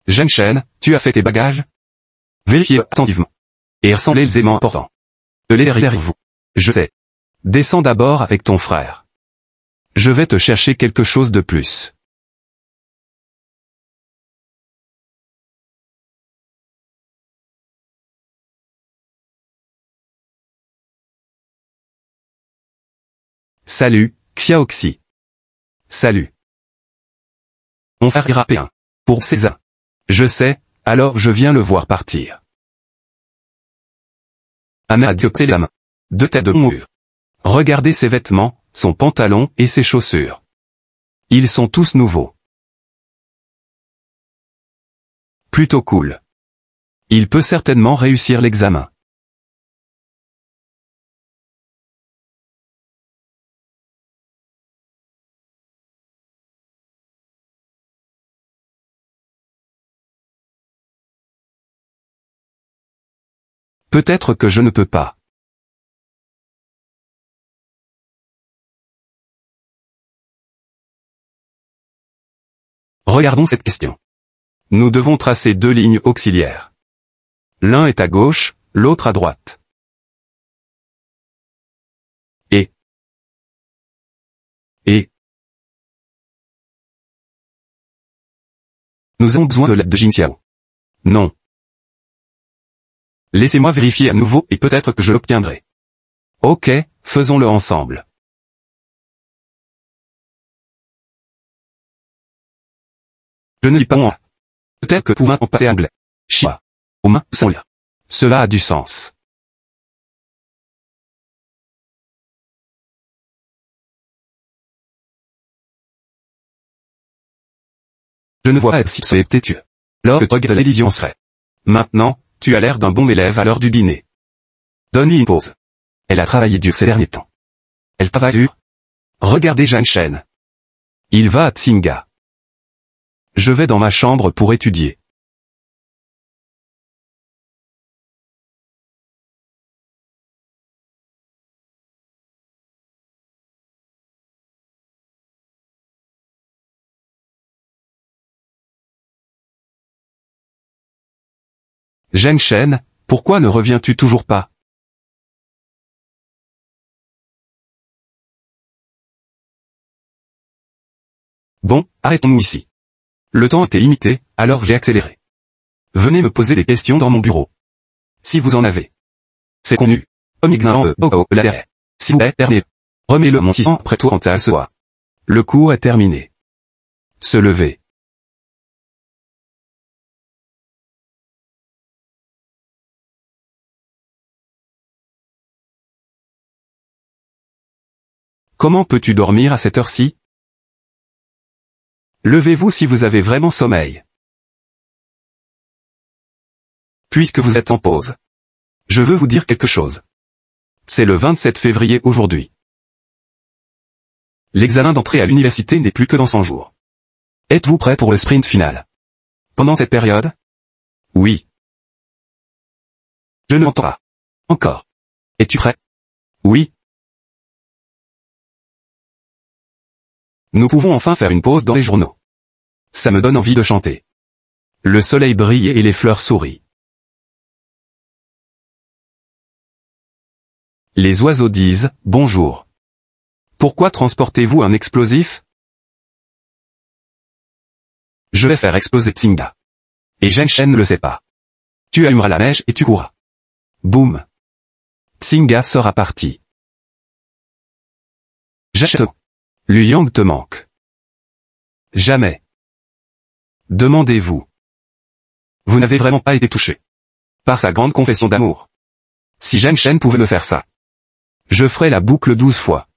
Jeune Chen, tu as fait tes bagages? Vérifiez attentivement. Et rassemblez les éléments importants. Les derrière vous. Je sais. Descends d'abord avec ton frère. Je vais te chercher quelque chose de plus. Salut, Xiaoxi. Salut. Mon frère ira P1. Pour César. Je sais, alors je viens le voir partir. Anna a dioxé les mains. Deux têtes de mur. Regardez ses vêtements, son pantalon et ses chaussures. Ils sont tous nouveaux. Plutôt cool. Il peut certainement réussir l'examen. Peut-être que je ne peux pas. Regardons cette question. Nous devons tracer deux lignes auxiliaires. L'un est à gauche, l'autre à droite. Et. Nous avons besoin de l'aide de Jin Xiao. Non. Laissez-moi vérifier à nouveau et peut-être que je l'obtiendrai. Ok, faisons-le ensemble. Je ne lis pas moi. Peut-être que pouvant en passer anglais. Chia. Aux mains sans lire. Cela a du sens. Je ne vois pas si c'est têtu. Lors que tu regardes l'élision serait. Maintenant, tu as l'air d'un bon élève à l'heure du dîner. Donne-lui une pause. Elle a travaillé dur ces derniers temps. Elle travaille dur. Regardez Jeanne Chen. Il va à Tsinga. Je vais dans ma chambre pour étudier. Jeanne Chen, pourquoi ne reviens-tu toujours pas? Bon, arrêtons-nous ici. Le temps était limité, alors j'ai accéléré. Venez me poser des questions dans mon bureau. Si vous en avez. C'est connu. La derrière. S'il vous plaît, dernier. Remets-le mon 600 après tout rentrer à ce soir. Le cours est terminé. Se lever. Comment peux-tu dormir à cette heure-ci? Levez-vous si vous avez vraiment sommeil. Puisque vous êtes en pause. Je veux vous dire quelque chose. C'est le 27 février aujourd'hui. L'examen d'entrée à l'université n'est plus que dans 100 jours. Êtes-vous prêt pour le sprint final? Pendant cette période? Oui. Je ne m'entends pas. Encore. Es-tu prêt? Oui. Nous pouvons enfin faire une pause dans les journaux. Ça me donne envie de chanter. Le soleil brille et les fleurs sourient. Les oiseaux disent « Bonjour ». Pourquoi transportez-vous un explosif? Je vais faire exploser Tsinga. Et Jeanne Chen ne le sait pas. Tu allumeras la neige et tu courras. Boum. Tsinga sera parti. J'achète. Liu Yang te manque. Jamais. Demandez-vous. Vous n'avez vraiment pas été touché. Par sa grande confession d'amour. Si Jeanne Chen pouvait me faire ça. Je ferai la boucle 12 fois.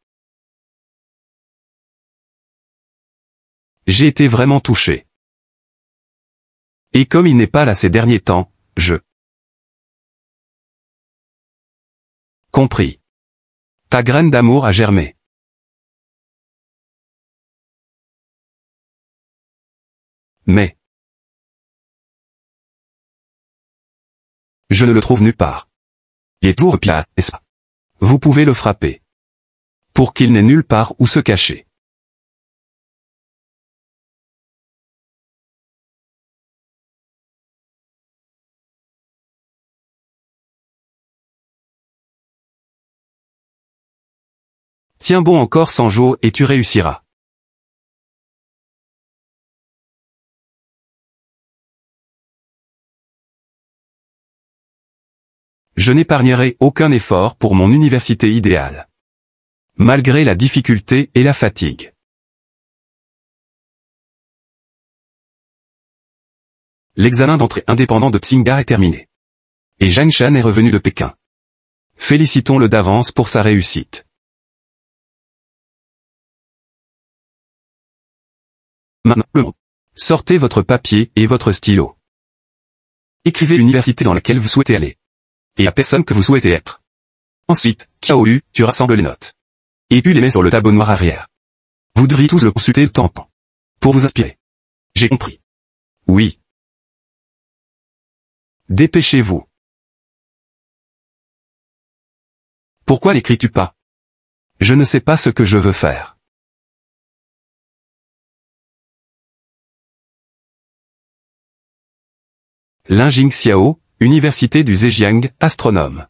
J'ai été vraiment touché. Et comme il n'est pas là ces derniers temps, je... Compris. Ta graine d'amour a germé. Mais... Je ne le trouve nulle part. Il est toujours pire, n'est-ce pas? Vous pouvez le frapper. Pour qu'il n'ait nulle part où se cacher. Tiens bon encore 100 jours et tu réussiras. Je n'épargnerai aucun effort pour mon université idéale. Malgré la difficulté et la fatigue. L'examen d'entrée indépendant de Tsinghua est terminé. Et Zhang Shen est revenu de Pékin. Félicitons-le d'avance pour sa réussite. Maintenant, sortez votre papier et votre stylo. Écrivez l'université dans laquelle vous souhaitez aller. Et la personne que vous souhaitez être. Ensuite, Qiaoyu, tu rassembles les notes. Et tu les mets sur le tableau noir arrière. Vous devriez tous le consulter de temps en temps. Pour vous inspirer. J'ai compris. Oui. Dépêchez-vous. Pourquoi n'écris-tu pas? Je ne sais pas ce que je veux faire. Linjing Xiao, Université du Zhejiang, astronome.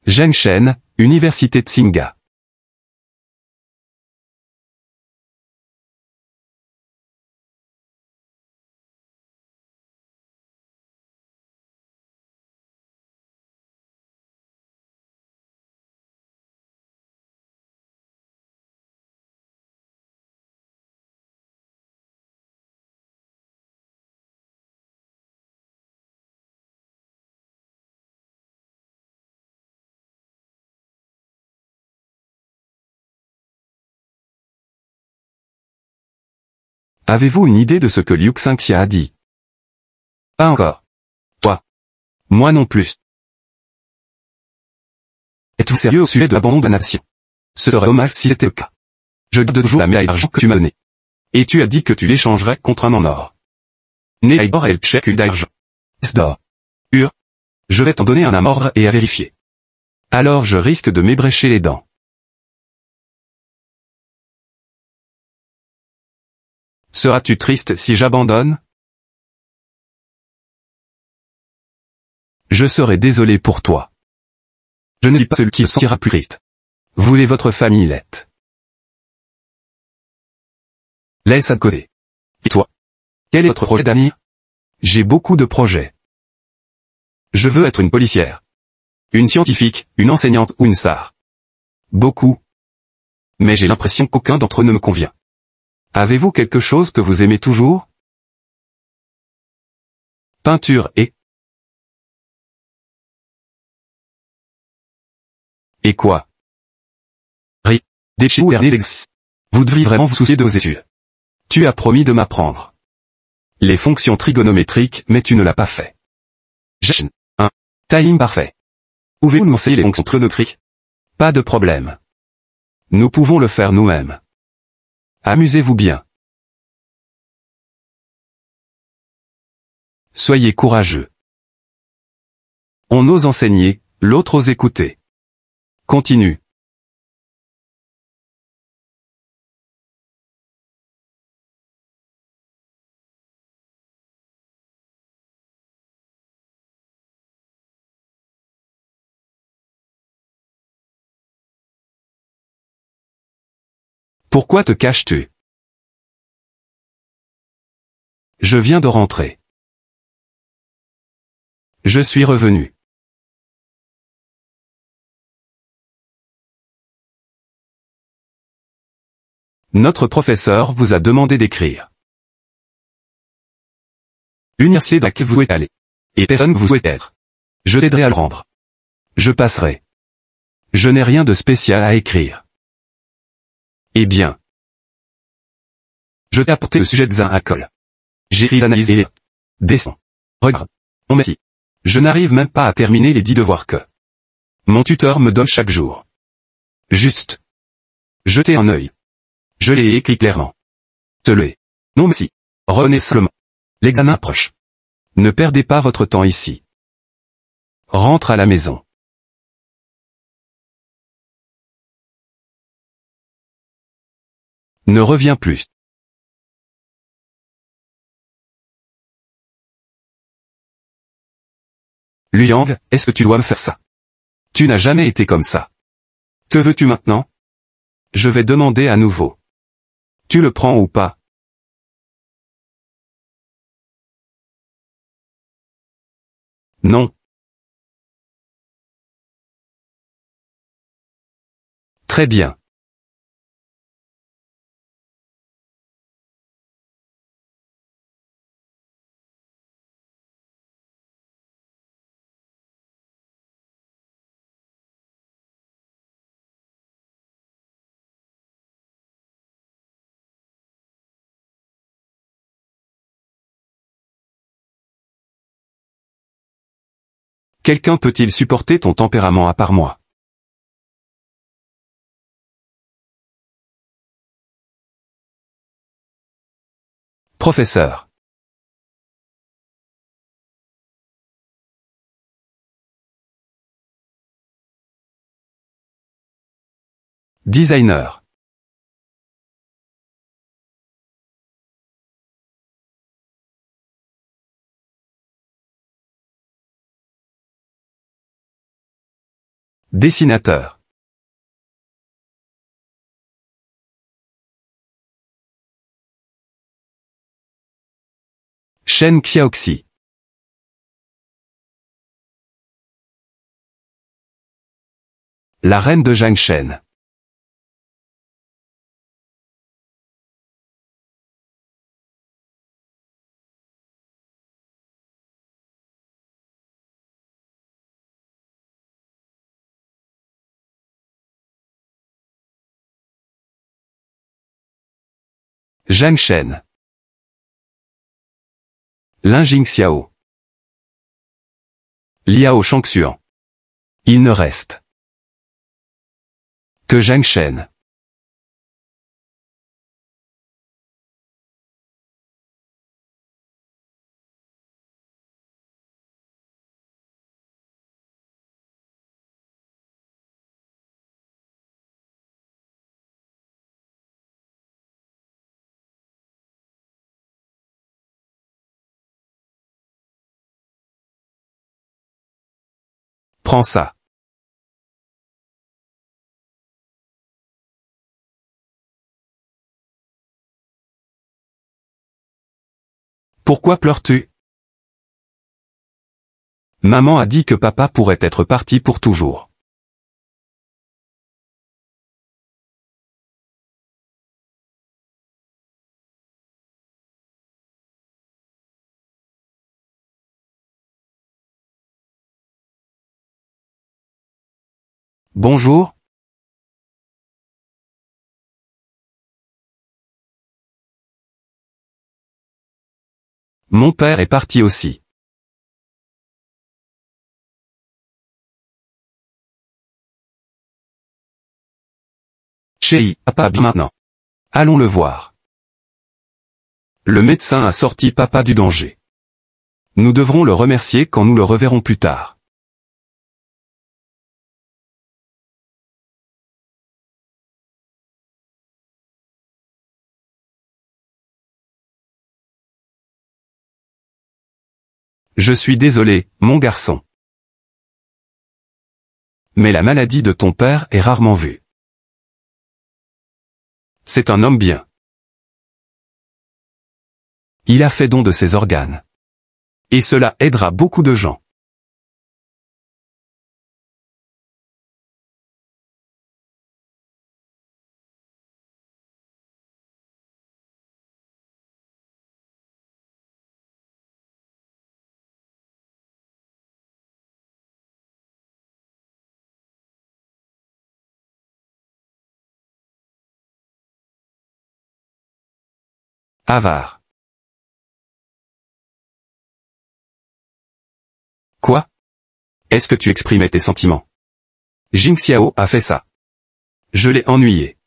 Zhang Shen, Université Tsinghua. Avez-vous une idée de ce que Liu Xingxia a dit? Pas encore. Toi. Moi non plus. Es-tu sérieux au sujet de l'abandon de la nation? Ce serait dommage si c'était le cas. Je garde toujours la médaille d'argent que tu m'as donnée. Et tu as dit que tu l'échangerais contre un en or. Médaille d'or et le chèque d'argent. Est-ce d'or? Je vais t'en donner un à mordre et à vérifier. Alors je risque de m'ébrécher les dents. Seras-tu triste si j'abandonne? Je serai désolé pour toi. Je ne dis pas celui qui se sentira plus triste. Voulez votre famille l'être. Laisse ça de côté. Et toi? Quel est votre projet d'avenir? J'ai beaucoup de projets. Je veux être une policière. Une scientifique, une enseignante ou une star. Beaucoup. Mais j'ai l'impression qu'aucun d'entre eux ne me convient. Avez-vous quelque chose que vous aimez toujours? Peinture et... Et quoi? Ri. Déchets ou Ernest. Vous devriez vraiment vous soucier de vos études. Tu as promis de m'apprendre les fonctions trigonométriques, mais tu ne l'as pas fait. Jen. 1. Timing parfait. Pouvez-vous nous enseigner les fonctions trigonométriques? Pas de problème. Nous pouvons le faire nous-mêmes. Amusez-vous bien. Soyez courageux. On ose enseigner, l'autre ose écouter. Continue. Pourquoi te caches-tu? Je viens de rentrer. Je suis revenu. Notre professeur vous a demandé d'écrire. L'université dans laquelle vous souhaitez aller. Et personne que vous souhaitez être. Je t'aiderai à le rendre. Je passerai. Je n'ai rien de spécial à écrire. Eh bien. Je t'ai apporté le sujet des à colle. J'écris l'analyse et descends. Regarde. Oh merci. Je n'arrive même pas à terminer les 10 devoirs que mon tuteur me donne chaque jour. Juste. Jetez un œil. Je l'ai écrit clairement. Se lever. Non merci. Revenez simplement. L'examen approche. Ne perdez pas votre temps ici. Rentre à la maison. Ne reviens plus. Luyang, est-ce que tu dois me faire ça? Tu n'as jamais été comme ça. Que veux-tu maintenant? Je vais demander à nouveau. Tu le prends ou pas? Non. Très bien. Quelqu'un peut-il supporter ton tempérament à part moi? Professeur. Designer. Dessinateur. Shen Xiaoxi. La reine de Jiangshen. Jiangshen. Lin Jingxiao. Liao Shangxuan. Il ne reste que Jiangshen. Prends ça. Pourquoi pleures-tu? Maman a dit que papa pourrait être parti pour toujours. Bonjour. Mon père est parti aussi. Chéri, papa bien maintenant. Allons le voir. Le médecin a sorti papa du danger. Nous devrons le remercier quand nous le reverrons plus tard. Je suis désolé, mon garçon. Mais la maladie de ton père est rarement vue. C'est un homme bien. Il a fait don de ses organes. Et cela aidera beaucoup de gens. Avare. Quoi? Est-ce que tu exprimais tes sentiments? Jing Xiao a fait ça. Je l'ai ennuyé.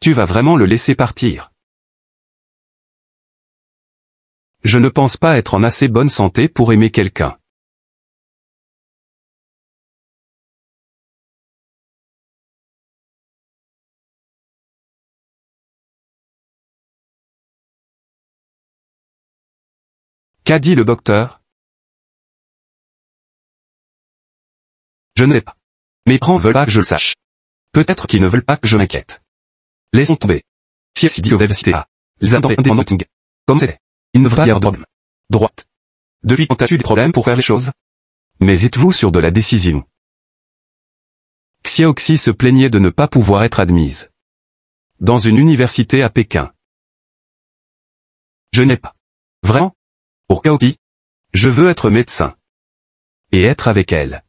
Tu vas vraiment le laisser partir? Je ne pense pas être en assez bonne santé pour aimer quelqu'un. Qu'a dit le docteur? Je ne sais pas. Mes parents veulent pas que je le sache. Peut-être qu'ils ne veulent pas que je m'inquiète. Laissons tomber. Si dit au cité A. Les indépendants. Comme c'était. Il ne veut pas dire d'homme. Droite. Depuis quand as-tu des problèmes pour faire les choses? Mais êtes-vous sûr de la décision? Xiaoxi se plaignait de ne pas pouvoir être admise dans une université à Pékin. Je n'ai pas. Vraiment? Pour Kaoki? Je veux être médecin. Et être avec elle.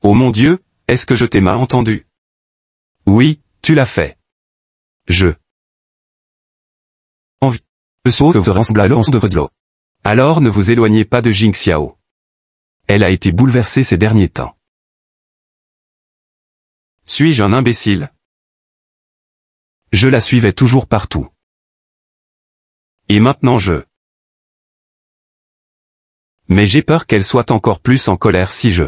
Oh mon Dieu, est-ce que je t'ai mal entendu? Oui, tu l'as fait. Je. Envie. Le saut que vous ressemble à l'once de Vodlo. Alors ne vous éloignez pas de Jing Xiao. Elle a été bouleversée ces derniers temps. Suis-je un imbécile? Je la suivais toujours partout. Et maintenant je... Mais j'ai peur qu'elle soit encore plus en colère si je...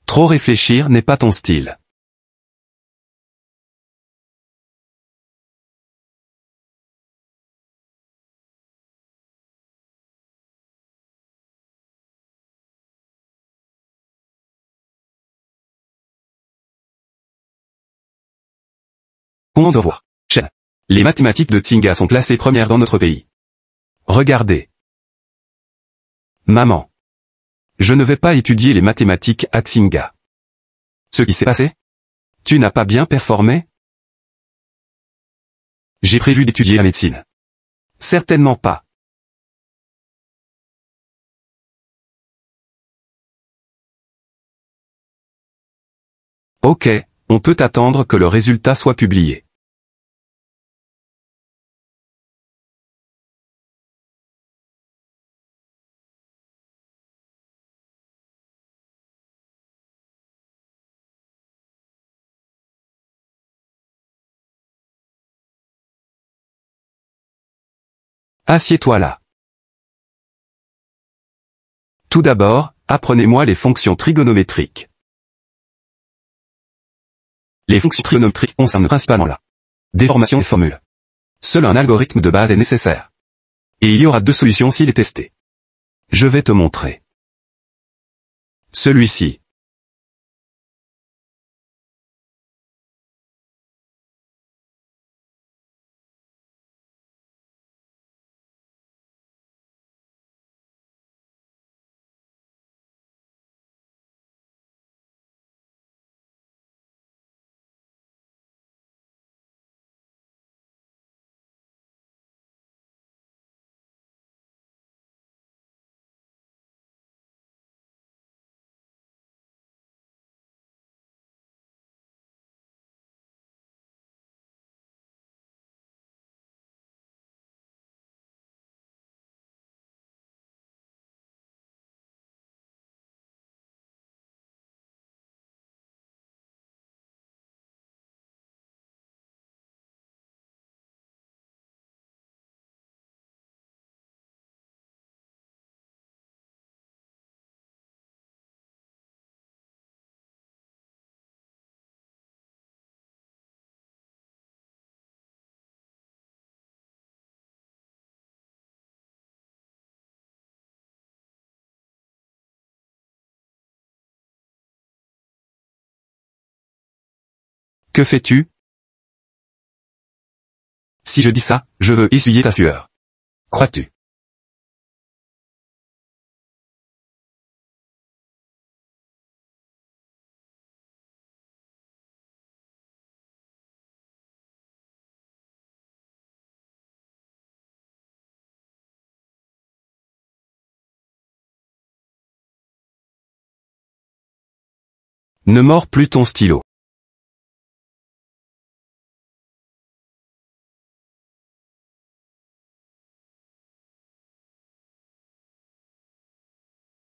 Trop réfléchir n'est pas ton style. Comment devoir? Chen. Les mathématiques de Tsinga sont classées premières dans notre pays. Regardez. Maman. Je ne vais pas étudier les mathématiques à Tsinga. Ce qui s'est passé? Tu n'as pas bien performé? J'ai prévu d'étudier la médecine. Certainement pas. Ok, on peut attendre que le résultat soit publié. Assieds-toi là. Tout d'abord, apprenez-moi les fonctions trigonométriques. Les fonctions trigonométriques concernent principalement la déformation des formules. Seul un algorithme de base est nécessaire. Et il y aura 2 solutions s'il est testé. Je vais te montrer. Celui-ci. Que fais-tu? Si je dis ça, je veux essuyer ta sueur. Crois-tu? Ne mords plus ton stylo.